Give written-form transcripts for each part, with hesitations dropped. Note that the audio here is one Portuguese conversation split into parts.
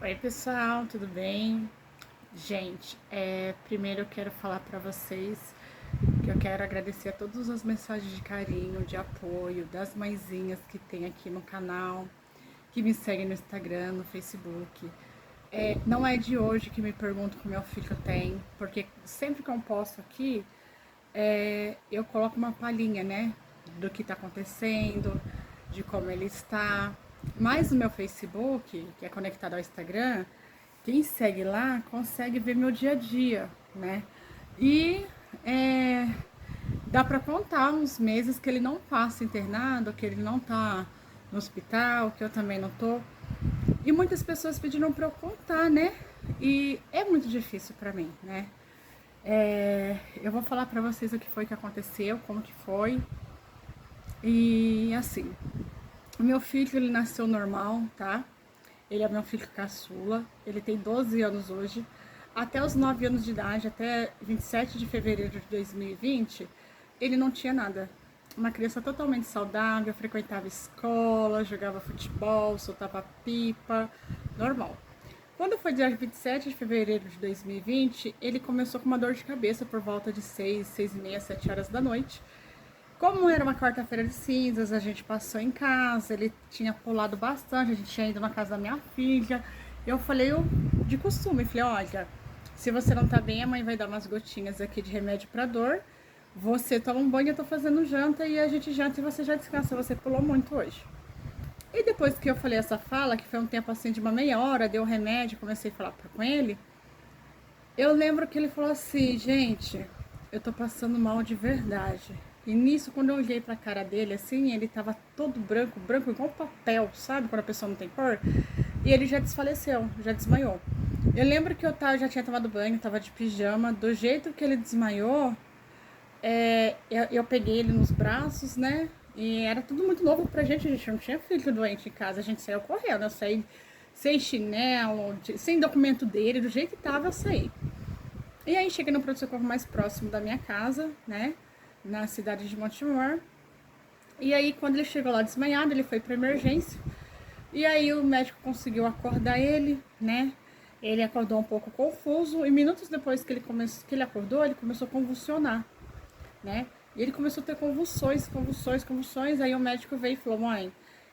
Oi pessoal, tudo bem? Gente, primeiro eu quero falar pra vocês que eu quero agradecer a todas as mensagens de carinho, de apoio, das mãezinhas que tem aqui no canal, que me seguem no Instagram, no Facebook. Não é de hoje que me pergunto como meu filho tem, porque sempre que eu posto aqui, eu coloco uma palhinha, né, do que tá acontecendo, de como ele está. Mas no meu Facebook, que é conectado ao Instagram, quem segue lá consegue ver meu dia a dia, né? E é, dá para contar uns meses que ele não passa internado, que ele não tá no hospital, que eu também não tô. E muitas pessoas pediram para eu contar, né? E é muito difícil para mim, né? Eu vou falar para vocês o que foi que aconteceu, como que foi. E assim, o meu filho, ele nasceu normal, tá? Ele é meu filho caçula, ele tem 12 anos hoje. Até os 9 anos de idade, até 27 de fevereiro de 2020, ele não tinha nada. Uma criança totalmente saudável, frequentava escola, jogava futebol, soltava pipa, normal. Quando foi dia 27 de fevereiro de 2020, ele começou com uma dor de cabeça por volta de 6, 6 e meia, 7 horas da noite. Como era uma quarta-feira de cinzas, a gente passou em casa, ele tinha pulado bastante, a gente tinha ido na casa da minha filha. Eu falei, de costume, falei, olha, se você não tá bem, a mãe vai dar umas gotinhas aqui de remédio pra dor. Você toma um banho, eu tô fazendo janta e a gente janta e você já descansa, você pulou muito hoje. E depois que eu falei essa fala, que foi um tempo assim de uma meia hora, deu o remédio, comecei a falar com ele, eu lembro que ele falou assim, gente, eu tô passando mal de verdade. E nisso, quando eu olhei pra cara dele, assim, ele tava todo branco, branco igual papel, sabe? Quando a pessoa não tem cor. E ele já desfaleceu, já desmaiou. Eu lembro que já tinha tomado banho, tava de pijama. Do jeito que ele desmaiou, eu peguei ele nos braços, né? E era tudo muito novo pra gente, a gente não tinha filho doente em casa, a gente saiu correndo, eu saí sem chinelo, sem documento dele, do jeito que tava, eu saí. E aí cheguei no pronto-socorro mais próximo da minha casa, né? Na cidade de Montemor. E aí, quando ele chegou lá desmaiado, ele foi para emergência. E aí o médico conseguiu acordar ele, né? Ele acordou um pouco confuso. E minutos depois que ele acordou, ele começou a convulsionar, né? E ele começou a ter convulsões, convulsões, convulsões. Aí o médico veio e falou: mãe,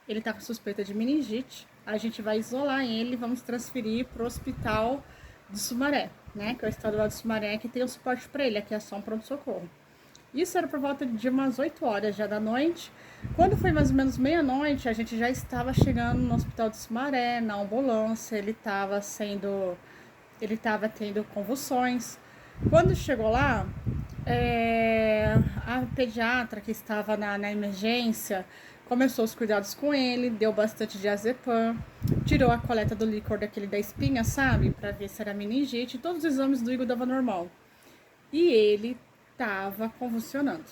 ele tá com suspeita de meningite. A gente vai isolar ele, vamos transferir pro hospital de Sumaré, né? Que é o estadual de Sumaré, que tem o suporte para ele, aqui é só um pronto-socorro. Isso era por volta de umas 8 horas já da noite. Quando foi mais ou menos meia-noite, a gente já estava chegando no hospital de Sumaré, na ambulância, ele estava tendo convulsões. Quando chegou lá, a pediatra que estava na emergência começou os cuidados com ele, deu bastante diazepam, tirou a coleta do líquor daquele da espinha, sabe? Para ver se era meningite. Todos os exames do Igor dava normal. E ele estava convulsionando.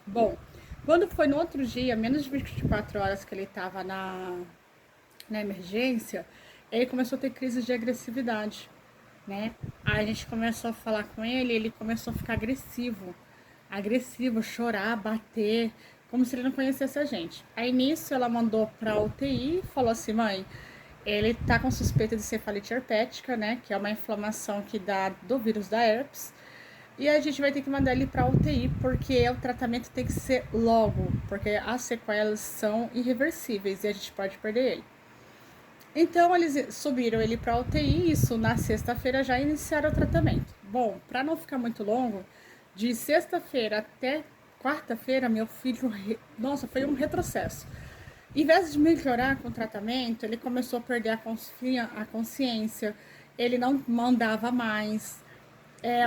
Bom, quando foi no outro dia, menos de 24 horas que ele estava na emergência, ele começou a ter crises de agressividade, né? Aí a gente começou a falar com ele, ele começou a ficar agressivo, chorar, bater, como se ele não conhecesse a gente. Aí nisso ela mandou pra UTI e falou assim, mãe, ele tá com suspeita de cefalite herpética, né? Que é uma inflamação que dá do vírus da herpes. E a gente vai ter que mandar ele para UTI, porque o tratamento tem que ser logo, porque as sequelas são irreversíveis e a gente pode perder ele. Então eles subiram ele para UTI, isso na sexta-feira já iniciaram o tratamento. Bom, para não ficar muito longo, de sexta-feira até quarta-feira, meu filho, nossa, foi um retrocesso. Em vez de melhorar com o tratamento, ele começou a perder a consciência, ele não mandava mais,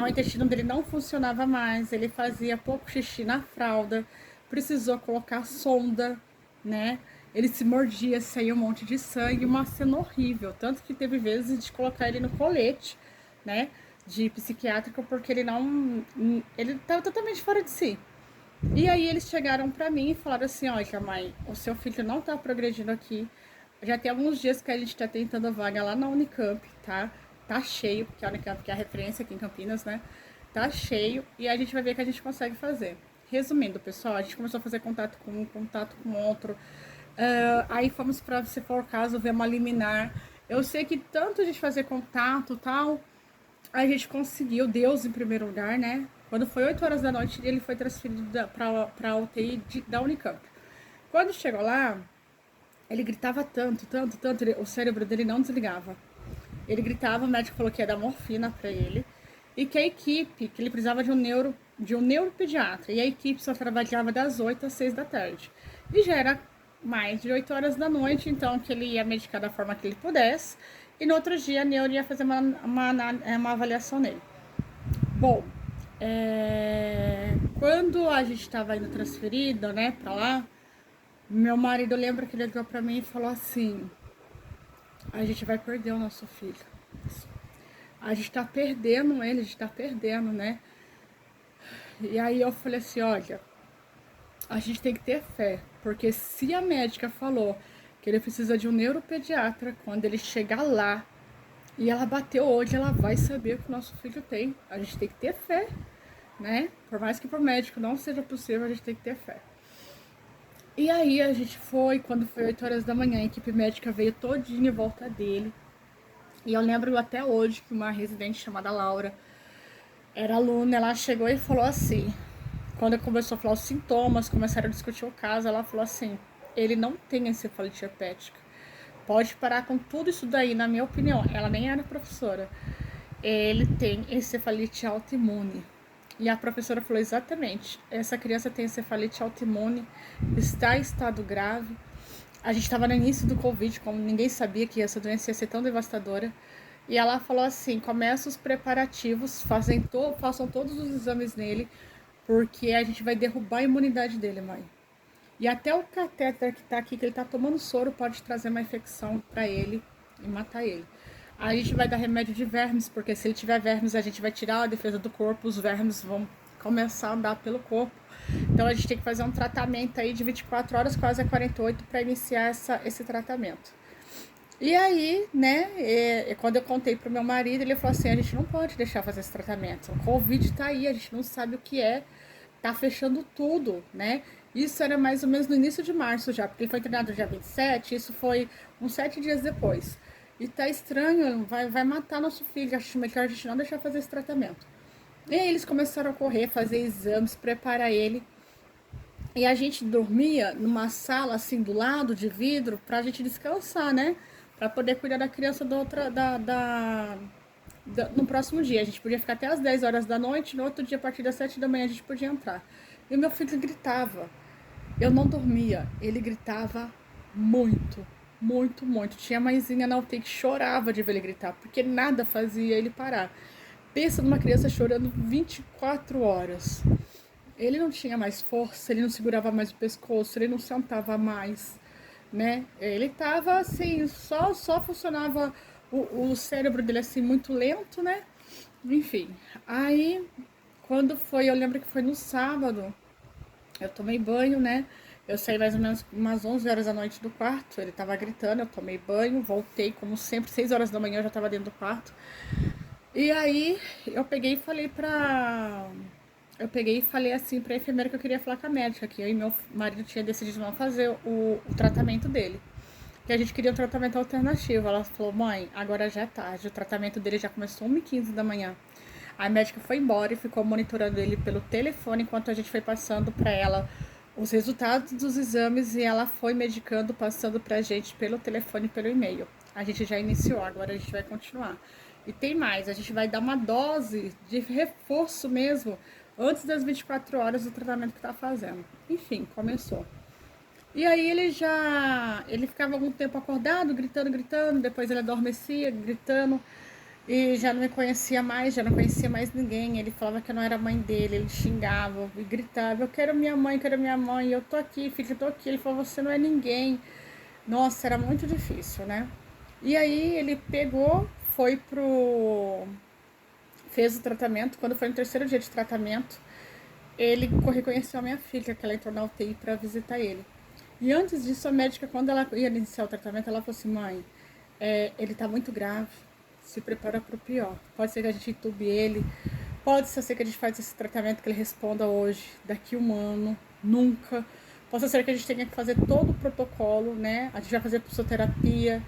o intestino dele não funcionava mais, ele fazia pouco xixi na fralda, precisou colocar sonda, né? Ele se mordia, saía um monte de sangue, uma cena horrível. Tanto que teve vezes de colocar ele no colete, né? De psiquiátrico, porque ele não. Ele estava totalmente fora de si. E aí eles chegaram pra mim e falaram assim: olha, mãe, o seu filho não tá progredindo aqui. Já tem alguns dias que a gente tá tentando vaga lá na Unicamp, tá? Tá cheio, porque a Unicamp que é a referência aqui em Campinas, né? Tá cheio e a gente vai ver o que a gente consegue fazer. Resumindo, pessoal, a gente começou a fazer contato com um, contato com outro. Aí fomos para, se for o caso, ver uma liminar. Eu sei que tanto a gente fazer contato e tal, a gente conseguiu, Deus em primeiro lugar, né? Quando foi 8 horas da noite, ele foi transferido pra UTI da Unicamp. Quando chegou lá, ele gritava tanto, tanto, tanto, o cérebro dele não desligava. Ele gritava, o médico falou que ia dar morfina pra ele. E que a equipe, que ele precisava de um neuropediatra. E a equipe só trabalhava das 8 às 6 da tarde. E já era mais de 8 horas da noite, então que ele ia medicar da forma que ele pudesse. E no outro dia a neuro ia fazer uma avaliação nele. Bom, quando a gente estava indo transferido, né, pra lá, meu marido lembra que ele ligou pra mim e falou assim: a gente vai perder o nosso filho. A gente tá perdendo ele, a gente tá perdendo, né? E aí eu falei assim, olha, a gente tem que ter fé, porque se a médica falou que ele precisa de um neuropediatra, quando ele chegar lá e ela bateu hoje, ela vai saber o que o nosso filho tem. A gente tem que ter fé, né? Por mais que pro médico não seja possível, a gente tem que ter fé. E aí a gente foi, quando foi 8 horas da manhã, a equipe médica veio todinha em volta dele. E eu lembro até hoje que uma residente chamada Laura era aluna, ela chegou e falou assim, quando começou a falar os sintomas, começaram a discutir o caso, ela falou assim, ele não tem encefalite herpética. Pode parar com tudo isso daí, na minha opinião. Ela nem era professora. Ele tem encefalite autoimune. E a professora falou exatamente, essa criança tem encefalite autoimune, está em estado grave. A gente estava no início do Covid, como ninguém sabia que essa doença ia ser tão devastadora. E ela falou assim, começa os preparativos, façam todos os exames nele, porque a gente vai derrubar a imunidade dele, mãe. E até o catéter que tá aqui, que ele tá tomando soro, pode trazer uma infecção para ele e matar ele. A gente vai dar remédio de vermes, porque se ele tiver vermes, a gente vai tirar a defesa do corpo, os vermes vão começar a andar pelo corpo. Então a gente tem que fazer um tratamento aí de 24 horas, quase a 48, para iniciar esse tratamento. E aí, né, quando eu contei pro meu marido, ele falou assim, a gente não pode deixar fazer esse tratamento. O Covid tá aí, a gente não sabe o que é, tá fechando tudo, né? Isso era mais ou menos no início de março já, porque ele foi internado dia 27, isso foi uns 7 dias depois. E tá estranho, vai matar nosso filho, acho melhor a gente não deixar fazer esse tratamento. E aí eles começaram a correr, fazer exames, preparar ele. E a gente dormia numa sala assim do lado de vidro pra gente descansar, né? Pra poder cuidar da criança no próximo dia. A gente podia ficar até as 10 horas da noite, no outro dia, a partir das 7 da manhã, a gente podia entrar. E o meu filho gritava. Eu não dormia, ele gritava muito, muito, muito. Tinha mãezinha na UTI que chorava de ver ele gritar, porque nada fazia ele parar. Pensa numa criança chorando 24 horas. Ele não tinha mais força, ele não segurava mais o pescoço, ele não sentava mais, né? Ele tava assim, só funcionava o cérebro dele assim, muito lento, né? Enfim, aí quando foi, eu lembro que foi no sábado, eu tomei banho, né? Eu saí mais ou menos umas 11 horas da noite do quarto, ele tava gritando, eu tomei banho, voltei, como sempre, 6 horas da manhã eu já tava dentro do quarto. E aí eu peguei e falei assim pra enfermeira que eu queria falar com a médica, que eu e meu marido tinha decidido não fazer o tratamento dele. Que a gente queria um tratamento alternativo. Ela falou, mãe, agora já é tarde, o tratamento dele já começou 1h15 da manhã. A médica foi embora e ficou monitorando ele pelo telefone enquanto a gente foi passando para ela os resultados dos exames e ela foi medicando, passando pra gente pelo telefone e pelo e-mail. A gente já iniciou, agora a gente vai continuar. E tem mais, a gente vai dar uma dose de reforço mesmo antes das 24 horas do tratamento que tá fazendo. Enfim, começou. E aí ele ficava algum tempo acordado, gritando, depois ele adormecia, gritando, e já não me conhecia mais, já não conhecia mais ninguém. Ele falava que eu não era mãe dele, ele xingava e gritava, eu quero minha mãe, eu tô aqui, filho, eu tô aqui. Ele falou, você não é ninguém. Nossa, era muito difícil, né? E aí ele pegou, fez o tratamento. Quando foi no terceiro dia de tratamento, ele reconheceu a minha filha, que ela entrou na UTI para visitar ele. E antes disso, a médica, quando ela ia iniciar o tratamento, ela falou assim, mãe, ele tá muito grave, se prepara para o pior. Pode ser que a gente entube ele, pode ser que a gente faça esse tratamento que ele responda hoje, daqui um ano, nunca. Pode ser que a gente tenha que fazer todo o protocolo, né? A gente vai fazer pulsoterapia,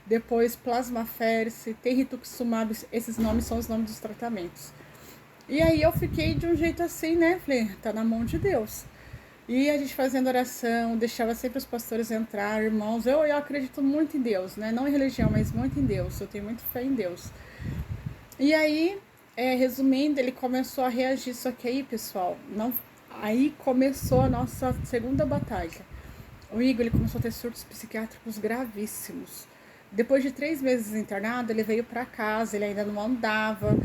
depois plasmaférese, tem rituximab, esses nomes são os nomes dos tratamentos. E aí eu fiquei de um jeito assim, né? Falei, tá na mão de Deus. E a gente fazendo oração, deixava sempre os pastores entrar, irmãos. Eu acredito muito em Deus, né? Não em religião, mas muito em Deus. Eu tenho muito fé em Deus. E aí, resumindo, ele começou a reagir. Só que aí, pessoal, não... aí começou a nossa segunda batalha. O Igor, ele começou a ter surtos psiquiátricos gravíssimos. Depois de 3 meses internado, ele veio para casa, ele ainda não andava.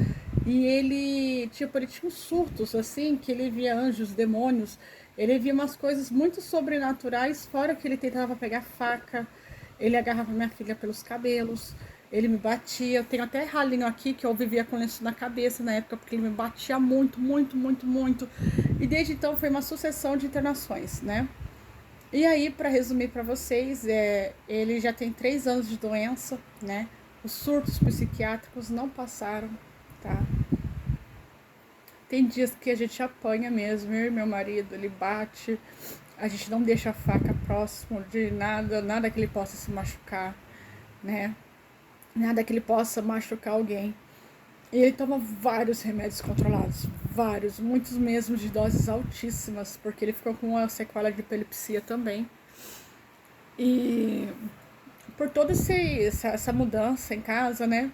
E ele tinha uns surtos, assim, que ele via anjos, demônios. Ele via umas coisas muito sobrenaturais, fora que ele tentava pegar faca. Ele agarrava minha filha pelos cabelos. Ele me batia. Eu tenho até ralinho aqui, que eu vivia com lenço na cabeça na época, porque ele me batia muito, muito, muito, muito. E desde então foi uma sucessão de internações, né? E aí, para resumir para vocês, ele já tem 3 anos de doença, né? Os surtos psiquiátricos não passaram, tá? Tem dias que a gente apanha mesmo, eu e meu marido, ele bate, a gente não deixa a faca próximo de nada, nada que ele possa se machucar, né? Nada que ele possa machucar alguém. E ele toma vários remédios controlados, vários, muitos mesmo de doses altíssimas, porque ele ficou com uma sequela de epilepsia também. E por toda essa mudança em casa, né?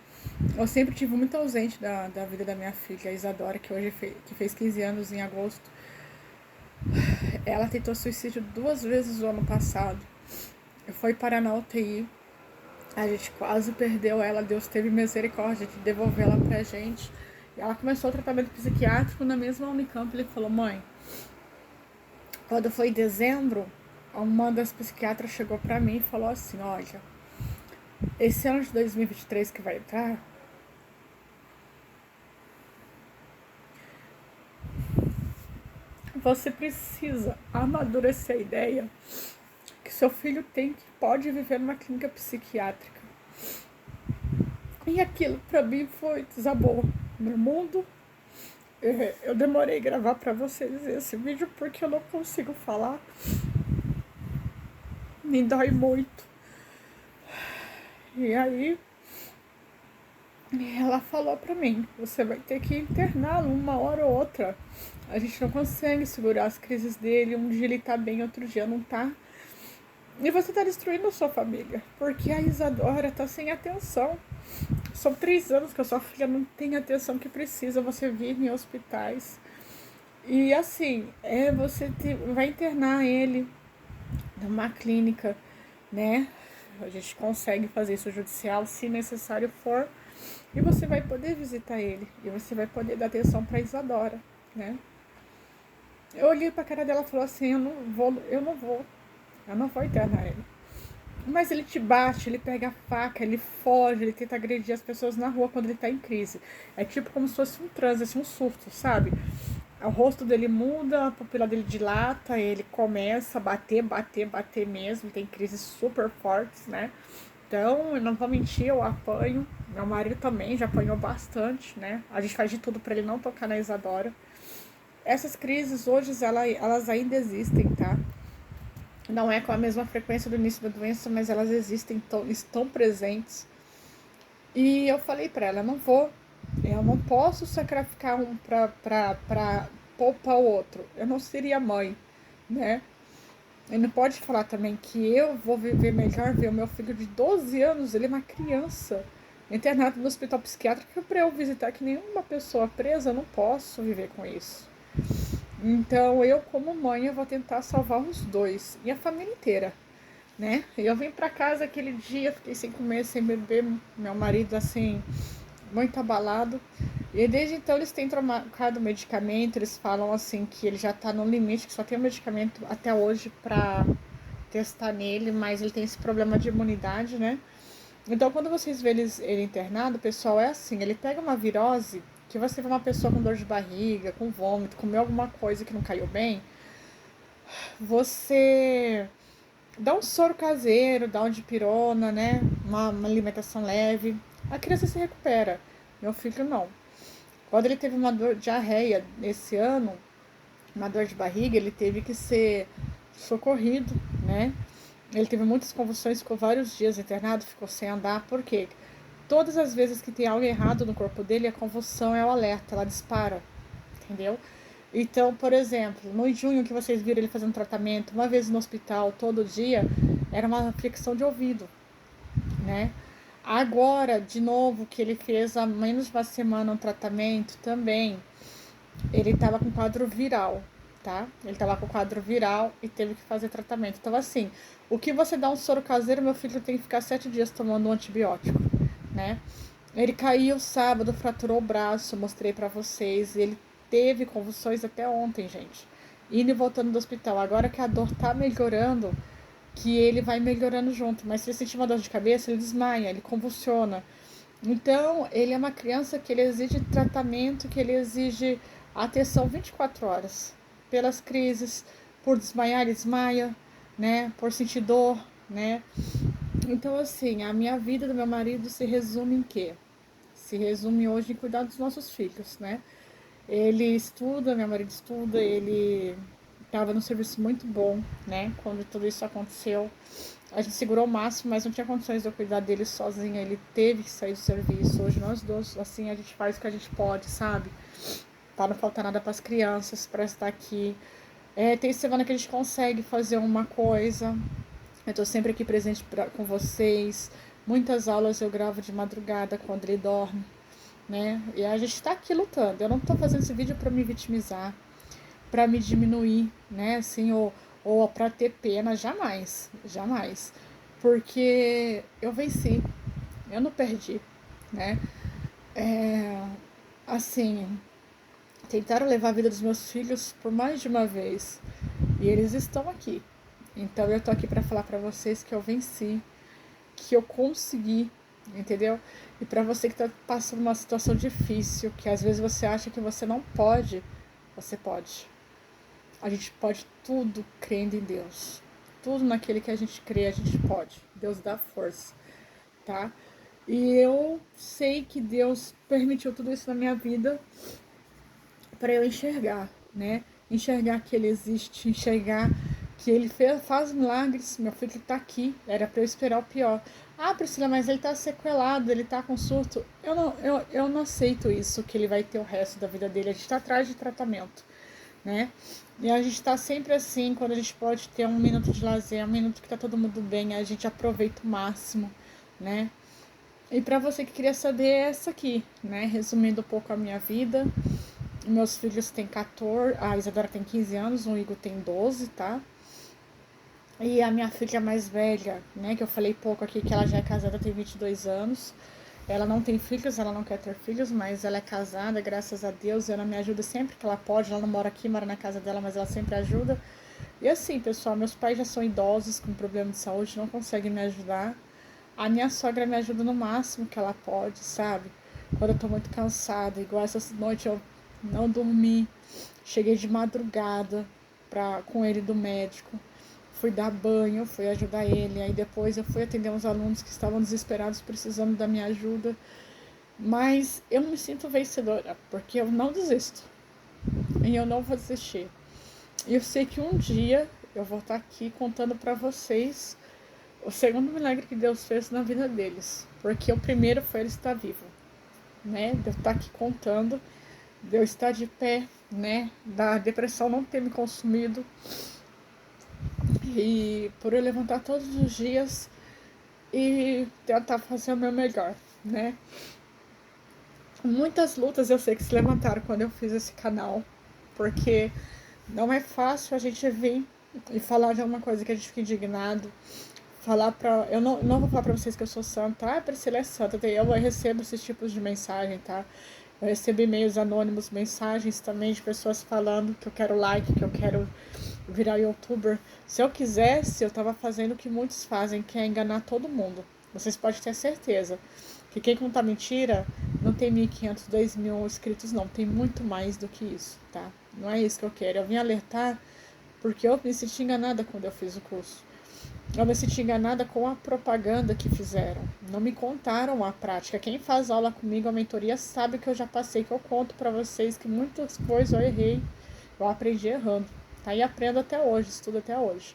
Eu sempre tive muito ausente da vida da minha filha, a Isadora, que hoje que fez 15 anos em agosto. Ela tentou suicídio 2 vezes no ano passado. Foi parar na UTI. A gente quase perdeu ela, Deus teve misericórdia de devolver ela pra gente. E ela começou o tratamento psiquiátrico na mesma Unicamp. Ele falou, mãe, quando foi em dezembro, uma das psiquiatras chegou pra mim e falou assim, olha, esse ano de 2023 que vai entrar, você precisa amadurecer a ideia que seu filho pode viver numa clínica psiquiátrica. E aquilo pra mim desabou meu mundo. Eu demorei a gravar pra vocês esse vídeo porque eu não consigo falar. Me dói muito. E aí, ela falou pra mim, você vai ter que interná-lo uma hora ou outra. A gente não consegue segurar as crises dele. Um dia ele tá bem, outro dia não tá. E você tá destruindo a sua família, porque a Isadora tá sem atenção. São 3 anos que a sua filha não tem a atenção que precisa. Você vive em hospitais. E assim, você vai internar ele numa clínica, né? A gente consegue fazer isso judicial, se necessário for. E você vai poder visitar ele. E você vai poder dar atenção pra Isadora, né? Eu olhei pra cara dela e falei assim, eu não vou internar ele. Mas ele te bate, ele pega a faca, ele foge, ele tenta agredir as pessoas na rua quando ele tá em crise. É tipo como se fosse um transe, assim, um surto, sabe? O rosto dele muda, a pupila dele dilata, ele começa a bater mesmo, tem crises super fortes, né? Então, eu não vou mentir, eu apanho. Meu marido também já apanhou bastante, né? A gente faz de tudo pra ele não tocar na Isadora. Essas crises hoje, elas ainda existem, tá? Não é com a mesma frequência do início da doença, mas elas existem, estão presentes. E eu falei pra ela, eu não posso sacrificar um pra poupar o outro. Eu não seria mãe, né? E não pode falar também que eu vou viver melhor ver o meu filho de 12 anos, ele é uma criança, internado no hospital psiquiátrico pra eu visitar que nenhuma pessoa presa, eu não posso viver com isso. Então, eu como mãe, eu vou tentar salvar os dois. E a família inteira, né? Eu vim pra casa aquele dia, fiquei 5 meses sem beber. Meu marido, assim, muito abalado. E desde então, eles têm trocado medicamento. Eles falam, assim, que ele já tá no limite, que só tem um medicamento até hoje pra testar nele. Mas ele tem esse problema de imunidade, né? Então, quando vocês vê ele internado, pessoal, é assim. Ele pega uma virose... que você vê uma pessoa com dor de barriga, com vômito, comeu alguma coisa que não caiu bem, você dá um soro caseiro, dá um dipirona, né? Uma alimentação leve, a criança se recupera. Meu filho não. Quando ele teve uma dor de diarreia esse ano, uma dor de barriga, ele teve que ser socorrido, né? Ele teve muitas convulsões, ficou vários dias internado, ficou sem andar. Por quê? Todas as vezes que tem algo errado no corpo dele, a convulsão é o alerta, ela dispara, entendeu? Então, por exemplo, no junho que vocês viram ele fazendo tratamento, uma vez no hospital, todo dia, era uma fricção de ouvido, né? Agora, de novo, que ele fez há menos de uma semana um tratamento também, ele estava com quadro viral, tá? Ele estava com quadro viral e teve que fazer tratamento. Então, assim, o que você dá um soro caseiro, meu filho tem que ficar 7 dias tomando um antibiótico, né? Ele caiu sábado, fraturou o braço, mostrei pra vocês. Ele teve convulsões até ontem, gente. Indo e voltando do hospital. Agora que a dor tá melhorando, que ele vai melhorando junto. Mas se ele sentir uma dor de cabeça, ele desmaia, ele convulsiona. Então, ele é uma criança que ele exige tratamento, que ele exige atenção 24 horas. Pelas crises, por desmaiar, ele desmaia, né? Por sentir dor, né? Então, assim, a minha vida do meu marido se resume em quê? Se resume hoje em cuidar dos nossos filhos, né? Ele estuda, meu marido estuda, ele estava num serviço muito bom, né? Quando tudo isso aconteceu, a gente segurou o máximo, mas não tinha condições de eu cuidar dele sozinha. Ele teve que sair do serviço. Hoje nós dois, assim, a gente faz o que a gente pode, sabe? Para não faltar nada para as crianças, para estar aqui. Tem semana que a gente consegue fazer uma coisa. Eu tô sempre aqui presente com vocês. Muitas aulas eu gravo de madrugada quando ele dorme, né? E a gente tá aqui lutando. Eu não tô fazendo esse vídeo para me vitimizar, para me diminuir, né? Assim, ou para ter pena, jamais, jamais. Porque eu venci, eu não perdi, né? É, assim, tentaram levar a vida dos meus filhos por mais de uma vez e eles estão aqui. Então eu tô aqui para falar para vocês que eu venci, que eu consegui, entendeu? E para você que tá passando uma situação difícil, que às vezes você acha que você não pode, você pode. A gente pode tudo crendo em Deus. Tudo naquele que a gente crê, a gente pode. Deus dá força, tá? E eu sei que Deus permitiu tudo isso na minha vida para eu enxergar, né? Enxergar que Ele existe, enxergar que Ele faz milagres. Meu filho tá aqui, era para eu esperar o pior. Ah, Priscila, mas ele tá sequelado, ele tá com surto. Eu não aceito isso, que ele vai ter o resto da vida dele. A gente tá atrás de tratamento, né? E a gente tá sempre assim, quando a gente pode ter um minuto de lazer, um minuto que tá todo mundo bem, a gente aproveita o máximo, né? E para você que queria saber, é essa aqui, né? Resumindo um pouco a minha vida. Meus filhos têm 14, a Isadora tem 15 anos, o Igor tem 12, tá? E a minha filha mais velha, né, que eu falei pouco aqui, que ela já é casada, tem 22 anos. Ela não tem filhos, ela não quer ter filhos, mas ela é casada, graças a Deus. Ela me ajuda sempre que ela pode. Ela não mora aqui, mora na casa dela, mas ela sempre ajuda. E assim, pessoal, meus pais já são idosos com problema de saúde, não conseguem me ajudar. A minha sogra me ajuda no máximo que ela pode, sabe? Quando eu tô muito cansada, igual essa noite eu não dormi, cheguei de madrugada com ele do médico, fui dar banho, fui ajudar ele, aí depois eu fui atender uns alunos que estavam desesperados, precisando da minha ajuda, mas eu me sinto vencedora, porque eu não desisto, e eu não vou desistir. E eu sei que um dia eu vou estar aqui contando para vocês o segundo milagre que Deus fez na vida deles, porque o primeiro foi ele estar vivo, né? De eu estar aqui contando, de eu estar de pé, né? Da depressão não ter me consumido e por eu levantar todos os dias e tentar fazer o meu melhor, né? Muitas lutas eu sei que se levantaram quando eu fiz esse canal, porque não é fácil a gente vir e falar de alguma coisa que a gente fica indignado, falar pra... Eu não vou falar pra vocês que eu sou santa. Ah, Priscila é santa. Eu recebo esses tipos de mensagem, tá? Eu recebo e-mails anônimos, mensagens também de pessoas falando que eu quero like, que eu quero virar youtuber. Se eu quisesse, eu tava fazendo o que muitos fazem, que é enganar todo mundo. Vocês podem ter certeza que quem conta mentira não tem 1.500, 2.000 inscritos, não. Tem muito mais do que isso, tá? Não é isso que eu quero. Eu vim alertar porque eu me senti enganada quando eu fiz o curso. Eu me senti enganada com a propaganda que fizeram. Não me contaram a prática. Quem faz aula comigo, a mentoria, sabe que eu já passei, que eu conto pra vocês que muitas coisas eu errei. Eu aprendi errando, tá? E aprendo até hoje, estudo até hoje.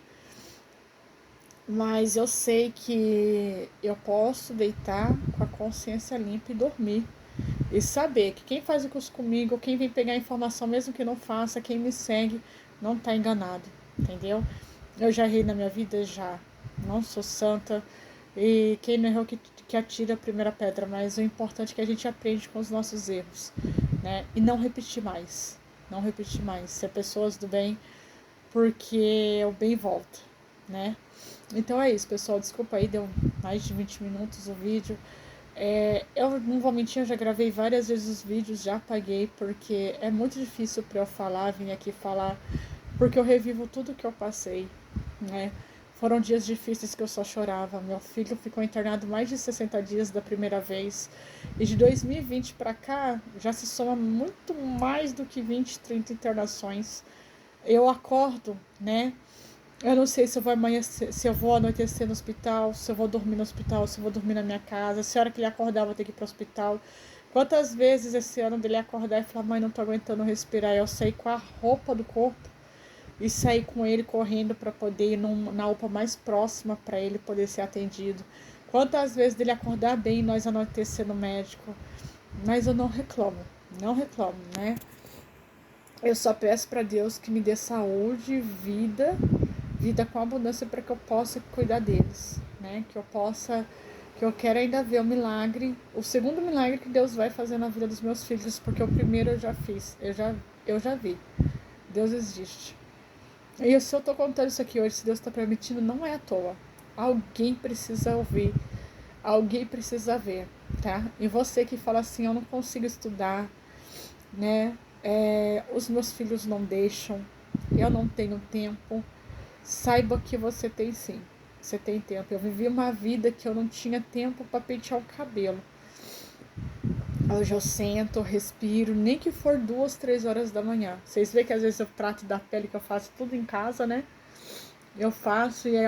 Mas eu sei que eu posso deitar com a consciência limpa e dormir. E saber que quem faz o curso comigo, quem vem pegar informação, mesmo que não faça, quem me segue, não tá enganado, entendeu? Eu já errei na minha vida, já. Não sou santa. E quem não errou que atira a primeira pedra. Mas o importante é que a gente aprende com os nossos erros, né? E não repetir mais. Não repetir mais. Ser pessoas do bem, porque o bem volta, né? Então é isso, pessoal. Desculpa aí, deu mais de 20 minutos o vídeo. Eu não vou mentir, eu já gravei várias vezes os vídeos, já apaguei, porque é muito difícil para eu falar, vir aqui falar, porque eu revivo tudo que eu passei, né? Foram dias difíceis que eu só chorava. Meu filho ficou internado mais de 60 dias da primeira vez. E de 2020 para cá, já se soma muito mais do que 20, 30 internações. Eu acordo, né? Eu não sei se eu vou amanhecer, se eu vou anoitecer no hospital, se eu vou dormir no hospital, se eu vou dormir na minha casa, se a hora que ele acordar eu vou ter que ir pro hospital. Quantas vezes esse ano dele acordar e falar, mãe, não tô aguentando respirar, eu saí com a roupa do corpo e saí com ele correndo para poder ir na UPA mais próxima para ele poder ser atendido. Quantas vezes dele acordar bem e nós anoitecer no médico. Mas eu não reclamo, não reclamo, né? Eu só peço para Deus que me dê saúde, vida com abundância para que eu possa cuidar deles, né? Que eu quero ainda ver o milagre, o segundo milagre que Deus vai fazer na vida dos meus filhos, porque o primeiro eu já fiz, eu já vi. Deus existe. E se eu tô contando isso aqui hoje, se Deus está permitindo, não é à toa. Alguém precisa ouvir, alguém precisa ver, tá? E você que fala assim, eu não consigo estudar, né? Os meus filhos não deixam, eu não tenho tempo. Saiba que você tem sim, você tem tempo. Eu vivi uma vida que eu não tinha tempo para pentear o cabelo. Hoje eu sento, respiro, nem que for 2, 3 horas da manhã. Vocês veem que às vezes eu trato da pele, que eu faço tudo em casa, né? Eu faço e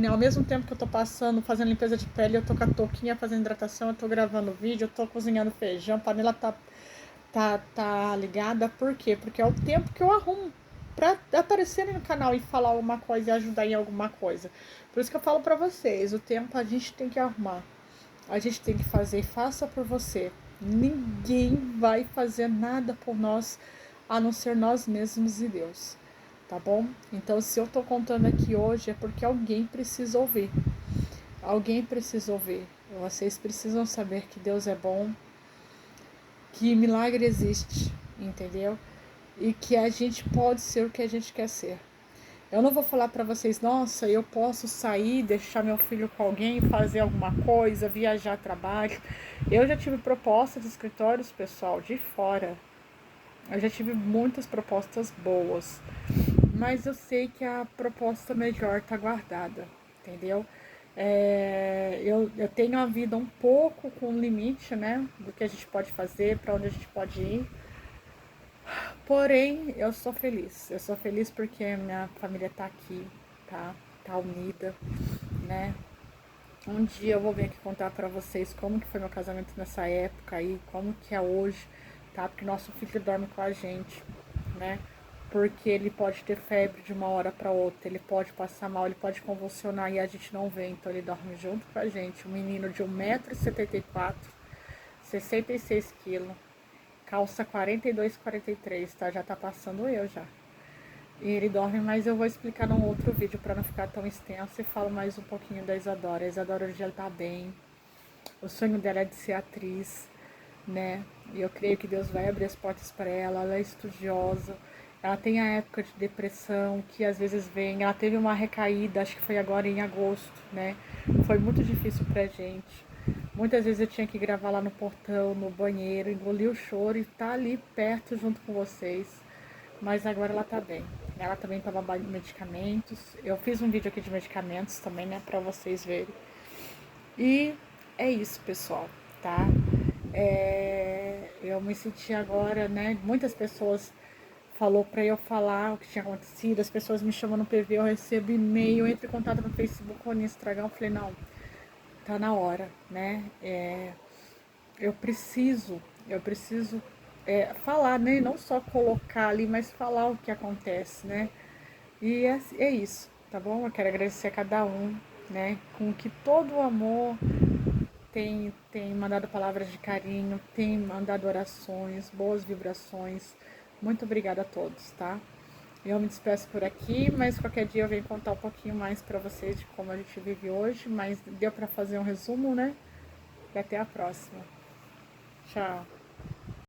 ao mesmo tempo que eu tô fazendo limpeza de pele, eu tô com a touquinha fazendo hidratação, eu tô gravando vídeo, eu tô cozinhando feijão, a panela tá ligada. Por quê? Porque é o tempo que eu arrumo pra aparecer no canal e falar alguma coisa e ajudar em alguma coisa. Por isso que eu falo pra vocês, o tempo a gente tem que arrumar. A gente tem que fazer, faça por você. Ninguém vai fazer nada por nós a não ser nós mesmos e Deus. Tá bom? Então, se eu tô contando aqui hoje é porque alguém precisa ouvir. Alguém precisa ouvir. Vocês precisam saber que Deus é bom, que milagre existe, entendeu? E que a gente pode ser o que a gente quer ser. Eu não vou falar para vocês, nossa, eu posso sair, deixar meu filho com alguém, fazer alguma coisa, viajar a trabalho. Eu já tive propostas de escritórios, pessoal, de fora. Eu já tive muitas propostas boas. Mas eu sei que a proposta melhor tá guardada, entendeu? Eu tenho a vida um pouco com limite, né? Do que a gente pode fazer, para onde a gente pode ir. Porém, eu sou feliz. Eu sou feliz porque minha família tá aqui, tá? Tá unida, né? Um dia eu vou vir aqui contar pra vocês como que foi meu casamento nessa época aí, como que é hoje, tá? Porque nosso filho dorme com a gente, né? Porque ele pode ter febre de uma hora para outra, ele pode passar mal, ele pode convulsionar e a gente não vê, então ele dorme junto com a gente. Um menino de 1,74 m, 66 kg, calça 42, 43, tá? Já tá passando eu já. E ele dorme, mas eu vou explicar num outro vídeo para não ficar tão extenso e falo mais um pouquinho da Isadora. A Isadora hoje ela tá bem. O sonho dela é de ser atriz, né? E eu creio que Deus vai abrir as portas para ela. Ela é estudiosa. Ela tem a época de depressão que às vezes vem. Ela teve uma recaída, acho que foi agora em agosto, né? Foi muito difícil pra gente. Muitas vezes eu tinha que gravar lá no portão, no banheiro, engolir o choro e estar ali perto junto com vocês. Mas agora ela tá bem. Ela também toma medicamentos. Eu fiz um vídeo aqui de medicamentos também, né? Pra vocês verem. E é isso, pessoal, tá? Eu me senti agora, né? Muitas pessoas falou pra eu falar o que tinha acontecido. As pessoas me chamam no PV, eu recebo e-mail, eu entro em contato no Facebook ou no Instagram. Eu falei, não, tá na hora, né? Eu preciso falar, né? Não só colocar ali, mas falar o que acontece, né? E é isso, tá bom? Eu quero agradecer a cada um. né? Com que todo o amor tem mandado palavras de carinho, tem mandado orações, boas vibrações. Muito obrigada a todos, tá? Eu me despeço por aqui, mas qualquer dia eu venho contar um pouquinho mais para vocês de como a gente vive hoje, mas deu para fazer um resumo, né? E até a próxima. Tchau.